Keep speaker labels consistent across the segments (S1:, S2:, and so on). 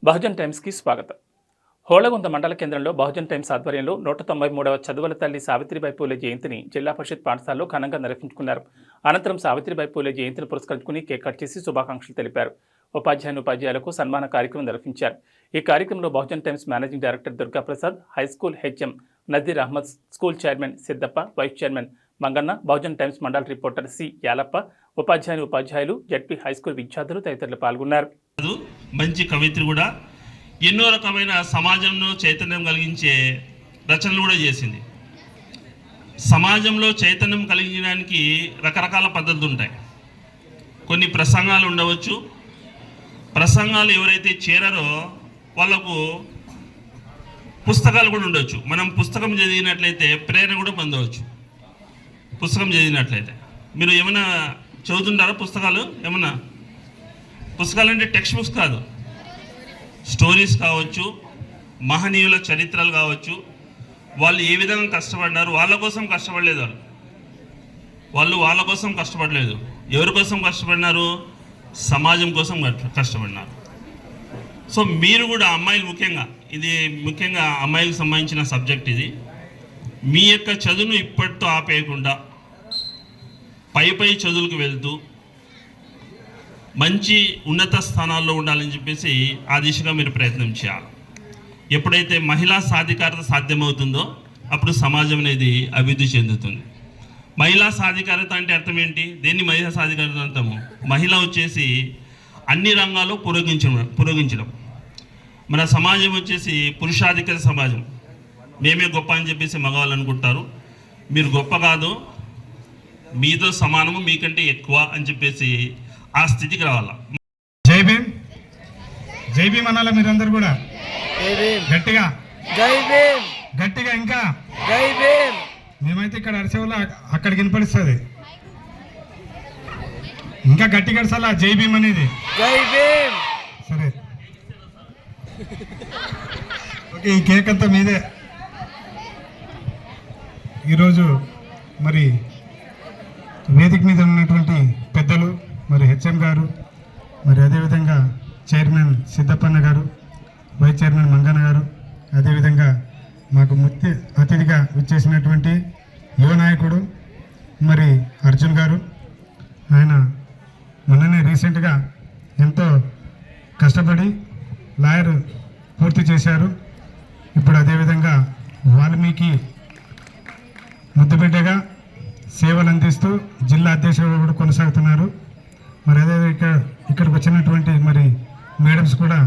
S1: బహుజన్ టైమ్స్కి స్వాగతం. హోళగుంద మండల కేంద్రంలో బహుజన్ టైమ్స్ ఆధ్వర్యంలో 193వ చదువుల తల్లి సావిత్రిబాయి పూలే జయంతిని జిల్లా పరిషత్ పాఠశాలలో ఘనంగా నిర్వహించుకున్నారు. అనంతరం సావిత్రిబాయి పూలే జయంతిని పురస్కరించుకుని కేక్ కట్ చేసి శుభాకాంక్షలు తెలిపారు. ఉపాధ్యాయులకు సన్మాన కార్యక్రమం నిర్వహించారు. ఈ కార్యక్రమంలో Bahujan Times managing director Durgaprasad, high school HM Nazir Ahmed, school chairman Siddappa, vice chairman Manganna, Bahujan Times మండల రిపోర్టర్ సి యాలప్ప, ఉపాధ్యాయులు, జడ్పీ హైస్కూల్ విద్యార్థులు తదితరులు పాల్గొన్నారు.
S2: మంచి కవిత్రి కూడా ఎన్నో రకమైన సమాజంలో చైతన్యం కలిగించే రచనలు కూడా చేసింది. సమాజంలో చైతన్యం కలిగించడానికి రకరకాల పద్ధతులు ఉంటాయి. కొన్ని ప్రసంగాలు ఉండవచ్చు. ప్రసంగాలు ఎవరైతే చేరారో వాళ్ళకు పుస్తకాలు కూడా ఉండవచ్చు. మనం పుస్తకం చదివినట్లయితే ప్రేరణ కూడా పొందవచ్చు. పుస్తకం చదివినట్లయితే మీరు ఏమైనా చదువుతుంటారా? ఏమన్నా పుస్తకాలు అంటే టెక్స్ట్ బుక్స్ కాదు, స్టోరీస్ కావచ్చు, మహనీయుల చరిత్రలు కావచ్చు. వాళ్ళు ఏ విధంగా కష్టపడ్డారు, వాళ్ళ కోసం కష్టపడలేదు. వాళ్ళ కోసం కష్టపడలేదు. ఎవరి కోసం కష్టపడినారు? సమాజం కోసం కష్టపడినారు. సో మీరు కూడా అమ్మాయిలు, ముఖ్యంగా అమ్మాయిలకు సంబంధించిన సబ్జెక్ట్ ఇది. మీ యొక్క చదువును ఇప్పటితో ఆపేయకుండా పై చదువులకు వెళ్తూ మంచి ఉన్నత స్థానాల్లో ఉండాలని చెప్పేసి ఆ దిశగా మీరు ప్రయత్నం చేయాలి. ఎప్పుడైతే మహిళా సాధికారత సాధ్యమవుతుందో అప్పుడు సమాజం అనేది అభివృద్ధి చెందుతుంది. మహిళా సాధికారత అంటే అర్థం ఏంటి? దేన్ని మహిళా సాధికారత అంటాము? మహిళ వచ్చేసి అన్ని రంగాల్లో పురోగించడం. మన సమాజం వచ్చేసి పురుషాధికార సమాజం. మేమే గొప్ప అని చెప్పేసి మగవాళ్ళు అనుకుంటారు. మీరు గొప్ప కాదు, మీతో సమానము, మీకంటే ఎక్కువ అని చెప్పేసి ఆ స్థితికి రావాలా.
S3: జై భీమ్, జై భీమ్ అనాలా మీరందరూ కూడా గట్టిగా
S4: జై భీమ్,
S3: గట్టిగా ఇంకా
S4: జై భీమ్.
S3: మేమైతే ఇక్కడ అరిసేవాళ్ళు అక్కడికి వినపడిస్తుంది. ఇంకా గట్టిగా అరసాలా జై భీమ్ అనేది.
S4: జై భీమ్.
S3: సరే, ఓకే. ఈ కేక్ అంతా మీదే. ఈరోజు మరి వేదిక మీద ఉన్నటువంటి పెద్దలు, మరి హెచ్ఎం గారు, మరి అదేవిధంగా చైర్మన్ సిద్దప్పన్న గారు, వైస్ చైర్మన్ మంగన్న గారు, అదేవిధంగా మాకు ముఖ్య అతిథిగా విచ్చేసినటువంటి యువ నాయకుడు మరి అర్జున్ గారు. ఆయన మొన్ననే రీసెంట్గా ఎంతో కష్టపడి లాయర్ పూర్తి చేశారు. ఇప్పుడు అదేవిధంగా వాల్మీకి ముద్దుబిడ్డగా సేవలు అందిస్తూ జిల్లా అధ్యక్షుడు కూడా కొనసాగుతున్నారు. మరి అదే ఇక్కడికి వచ్చినటువంటి మరి మేడమ్స్ కూడా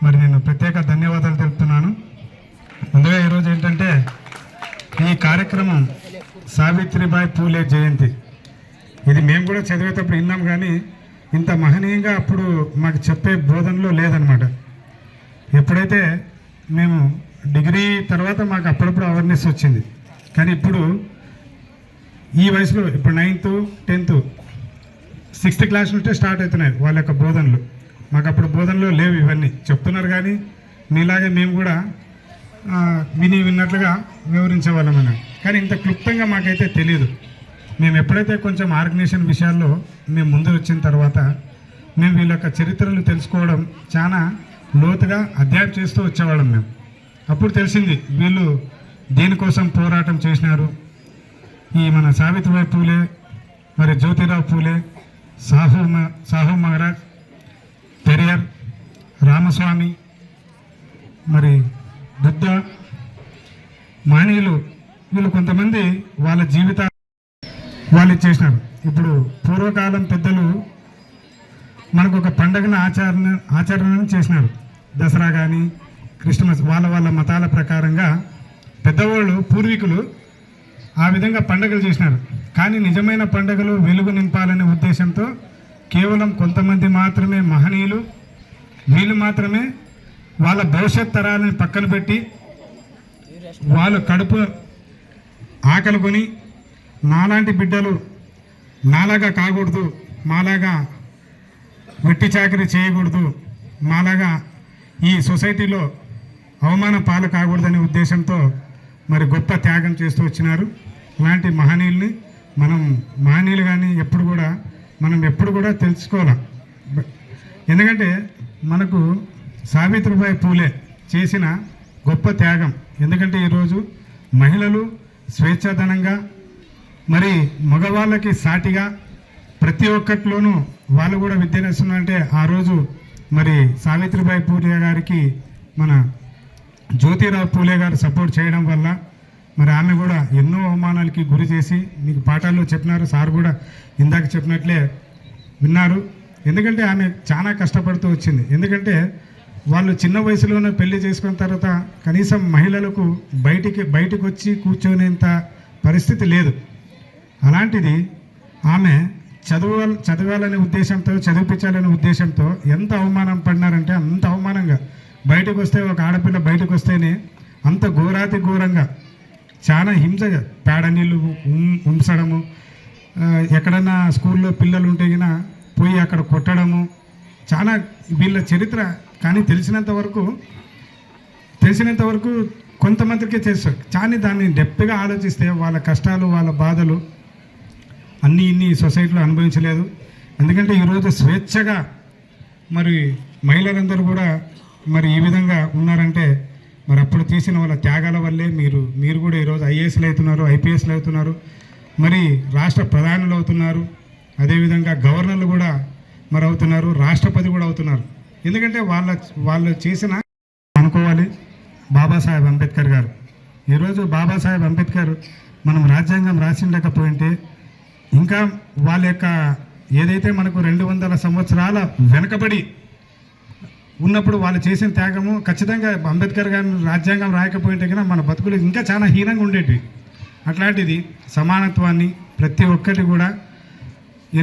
S3: మరి నేను ప్రత్యేక ధన్యవాదాలు తెలుపుతున్నాను. ముందుగా ఈరోజు ఏంటంటే ఈ కార్యక్రమం సావిత్రిబాయి పూలే జయంతి. ఇది మేము కూడా చదివేటప్పుడు విన్నాం, కానీ ఇంత మహనీయంగా అప్పుడు మాకు చెప్పే బోధనలో లేదనమాట. ఎప్పుడైతే మేము డిగ్రీ తర్వాత మాకు అప్పుడప్పుడు అవేర్నెస్ వచ్చింది, కానీ ఇప్పుడు ఈ వయసులో ఇప్పుడు 9th, 10th, 6th class నుంటే start అవుతున్నాయి వాళ్ళ యొక్క బోధనలు. మాకు అప్పుడు బోధనలు లేవు. ఇవన్నీ చెప్తున్నారు, కానీ మీలాగే మేము కూడా విన్నట్లుగా వివరించేవాళ్ళమని. కానీ ఇంత క్లుప్తంగా మాకైతే తెలియదు. మేము ఎప్పుడైతే కొంచెం ఆర్గనైజేషన్ విషయాల్లో మేము ముందు వచ్చిన తర్వాత మేము వీళ్ళ యొక్క చరిత్రలు తెలుసుకోవడం చాలా లోతుగా అధ్యయనం చేస్తూ వచ్చేవాళ్ళం. మేము అప్పుడు తెలిసింది వీళ్ళు దేనికోసం పోరాటం చేసినారు. ఈ మన సావిత్రిబాయి పూలే, మరి జ్యోతిరావు పూలే, సాహు మహారాజ్, పెరియార్, రామస్వామి, మరి బుద్ధ, మహనీయులు, వీళ్ళు కొంతమంది వాళ్ళ జీవితాలు వాళ్ళు చేసినారు. ఇప్పుడు పూర్వకాలం పెద్దలు మనకు ఒక పండుగను ఆచరణను చేసినారు. దసరా కానీ క్రిస్మస్, వాళ్ళ మతాల ప్రకారంగా పెద్దవాళ్ళు పూర్వీకులు ఆ విధంగా పండుగలు చేసినారు. కానీ నిజమైన పండుగలు వెలుగు నింపాలనే ఉద్దేశంతో కేవలం కొంతమంది మాత్రమే మహనీయులు, వీళ్ళు మాత్రమే వాళ్ళ భవిష్యత్ తరాలను పక్కన పెట్టి వాళ్ళు కడుపు ఆకలి కొని నాలాంటి బిడ్డలు నాలాగా కాకూడదు, మాలాగా వెట్టి చాకరీ చేయకూడదు, మాలాగా ఈ సొసైటీలో అవమాన పాలు కాకూడదనే ఉద్దేశంతో మరి గొప్ప త్యాగం చేస్తూ వచ్చినారు. ఇలాంటి మహనీయుల్ని మహనీయులు కానీ మనం ఎప్పుడు కూడా తెలుసుకోవాలి. ఎందుకంటే మనకు సావిత్రిబాయి పూలే చేసిన గొప్ప త్యాగం. ఎందుకంటే ఈరోజు మహిళలు స్వేచ్ఛాధనంగా మరి మగవాళ్ళకి సాటిగా ప్రతి ఒక్కట్లోనూ వాళ్ళు కూడా విద్యనేస్తున్నారంటే ఆ రోజు మరి సావిత్రిబాయి పూలే గారికి మన జ్యోతిరావు పూలే గారు సపోర్ట్ చేయడం వల్ల మరి ఆమె కూడా ఎన్నో అవమానాలకి గురి చేసి మీకు పాఠాల్లో చెప్పినారు, సార్ కూడా ఇందాక చెప్పినట్లే విన్నారు. ఎందుకంటే ఆమె చాలా కష్టపడుతూ వచ్చింది. ఎందుకంటే వాళ్ళు చిన్న వయసులోనే పెళ్లి చేసుకున్న తర్వాత కనీసం మహిళలకు బయటికి వచ్చి కూర్చొనేంత పరిస్థితి లేదు. అలాంటిది ఆమె చదవాలనే ఉద్దేశంతో, చదివించాలనే ఉద్దేశంతో ఎంత అవమానం పడినారంటే అంత అవమానంగా బయటకు వస్తే, ఒక ఆడపిల్ల బయటకు వస్తేనే అంత ఘోరాతి ఘోరంగా చాలా హింసగా పేడ నీళ్ళు ఉంచడము, ఎక్కడన్నా స్కూల్లో పిల్లలు ఉంటే గినా పోయి అక్కడ కొట్టడము, చాలా వీళ్ళ చరిత్ర. కానీ తెలిసినంత వరకు కొంతమందికే చేస్తారు. కానీ దాన్ని డెప్త్గా ఆలోచిస్తే వాళ్ళ కష్టాలు, వాళ్ళ బాధలు ఇన్ని సొసైటీలో అనుభవించలేదు. ఎందుకంటే ఈరోజు స్వేచ్ఛగా మరి మహిళలందరూ కూడా మరి ఈ విధంగా ఉన్నారంటే మరి అప్పుడు తీసిన వాళ్ళ త్యాగాల వల్లే మీరు కూడా ఈరోజు ఐఏఎస్లు అవుతున్నారు, ఐపీఎస్లు అవుతున్నారు, మరి రాష్ట్ర ప్రధానులు అవుతున్నారు, అదేవిధంగా గవర్నర్లు కూడా మరి అవుతున్నారు, రాష్ట్రపతి కూడా అవుతున్నారు. ఎందుకంటే వాళ్ళు చేసిన అనుకోవాలి బాబాసాహెబ్ అంబేద్కర్ గారు. ఈరోజు బాబాసాహెబ్ అంబేద్కర్ మనం రాజ్యాంగం రాసిండకపోయింటే ఇంకా వాళ్ళ యొక్క ఏదైతే మనకు 200 సంవత్సరాల వెనకబడి ఉన్నప్పుడు వాళ్ళు చేసిన త్యాగము ఖచ్చితంగా అంబేద్కర్ గారిని రాజ్యాంగం రాయకపోయింటే కన్నా మన బతుకులు ఇంకా చాలా హీనంగా ఉండేటివి. అట్లాంటిది సమానత్వాన్ని ప్రతి ఒక్కటి కూడా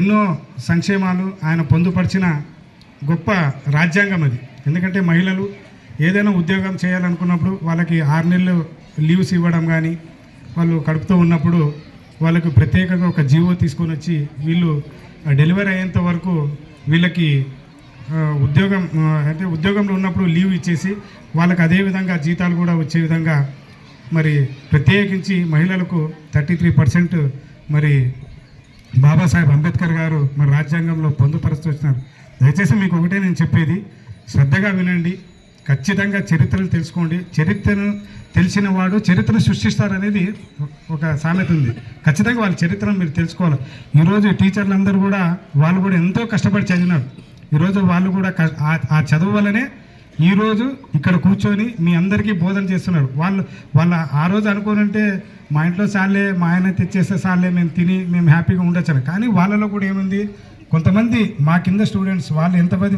S3: ఎన్నో సంక్షేమాలు ఆయన పొందుపరిచిన గొప్ప రాజ్యాంగం అది. ఎందుకంటే మహిళలు ఏదైనా ఉద్యోగం చేయాలనుకున్నప్పుడు వాళ్ళకి 6 నెలలు లీవ్స్ ఇవ్వడం కానీ, వాళ్ళు కడుపుతూ ఉన్నప్పుడు వాళ్ళకు ప్రత్యేకంగా ఒక జీవో తీసుకొని వచ్చి వీళ్ళు డెలివరీ అయ్యేంత వరకు వీళ్ళకి ఉద్యోగంలో ఉన్నప్పుడు లీవ్ ఇచ్చేసి వాళ్ళకి అదేవిధంగా జీతాలు కూడా వచ్చే విధంగా మరి ప్రత్యేకించి మహిళలకు 33% మరి బాబాసాహెబ్ అంబేద్కర్ గారు మరి రాజ్యాంగంలో పొందుపరుస్తూ వచ్చినారు. దయచేసి మీకు ఒకటే నేను చెప్పేది, శ్రద్ధగా వినండి, ఖచ్చితంగా చరిత్రలు తెలుసుకోండి. చరిత్రను తెలిసిన వాడు చరిత్రను సృష్టిస్తారనేది ఒక సామెత ఉంది. ఖచ్చితంగా వాళ్ళ చరిత్రను మీరు తెలుసుకోవాలి. ఈరోజు టీచర్లందరూ కూడా వాళ్ళు కూడా ఎంతో కష్టపడి చదివినారు. ఈరోజు వాళ్ళు కూడా ఆ చదువు వల్లనే ఈరోజు ఇక్కడ కూర్చొని మీ అందరికీ బోధన చేస్తున్నారు. వాళ్ళ ఆ రోజు అనుకోనంటే మా ఇంట్లో సార్లే, మా ఆయన తెచ్చేస్తే సార్లే, మేము హ్యాపీగా ఉండొచ్చు. కానీ వాళ్ళలో కూడా ఏముంది, కొంతమంది మా కింద స్టూడెంట్స్ వాళ్ళు ఎంతమంది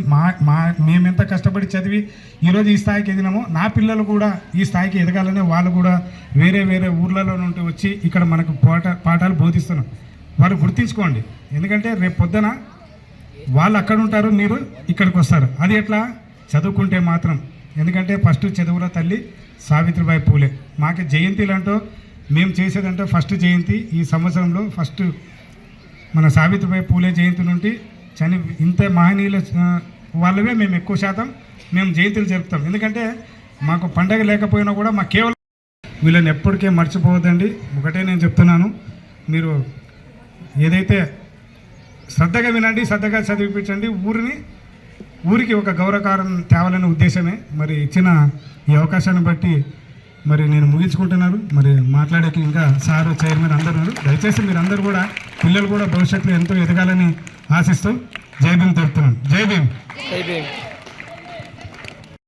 S3: మేమెంత కష్టపడి చదివి ఈరోజు ఈ స్థాయికి ఎదిగినామో నా పిల్లలు కూడా ఈ స్థాయికి ఎదగాలనే వాళ్ళు కూడా వేరే ఊర్లలో నుండి వచ్చి ఇక్కడ మనకు పాఠాలు బోధిస్తున్నాం. వారు గుర్తించుకోండి. ఎందుకంటే రేపు పొద్దున వాళ్ళు అక్కడ ఉంటారు, మీరు ఇక్కడికి వస్తారు. అది ఎట్లా? చదువుకుంటే మాత్రం. ఎందుకంటే ఫస్ట్ చదువుల తల్లి సావిత్రిబాయి పూలే. మాకు జయంతిలు అంటూ మేము చేసేదంటే ఫస్ట్ జయంతి ఈ సంవత్సరంలో ఫస్ట్ మన సావిత్రిబాయి పూలే జయంతి నుండి ఇంత మహనీయుల వాళ్ళవే మేము ఎక్కువ శాతం మేము జయంతులు జరుపుతాం. ఎందుకంటే మాకు పండగ లేకపోయినా కూడా మాకు కేవలం వీళ్ళని ఎప్పటికే మర్చిపోవద్దండి. ఒకటే నేను చెప్తున్నాను, మీరు ఏదైతే శ్రద్ధగా వినండి, శ్రద్ధగా చదివిపించండి. ఊరికి ఒక గౌరవకారం తేవాలనే ఉద్దేశమే మరి ఇచ్చిన ఈ అవకాశాన్ని బట్టి మరి నేను ముగించుకుంటున్నాను. మరి మాట్లాడేకి ఇంకా సారు, చైర్మన్ అందరూ ఉన్నారు. దయచేసి మీరు అందరూ కూడా పిల్లలు కూడా భవిష్యత్తులో ఎంతో ఎదగాలని ఆశిస్తూ జై భీమ్ తెలుపుతున్నాను. జై భీమ్.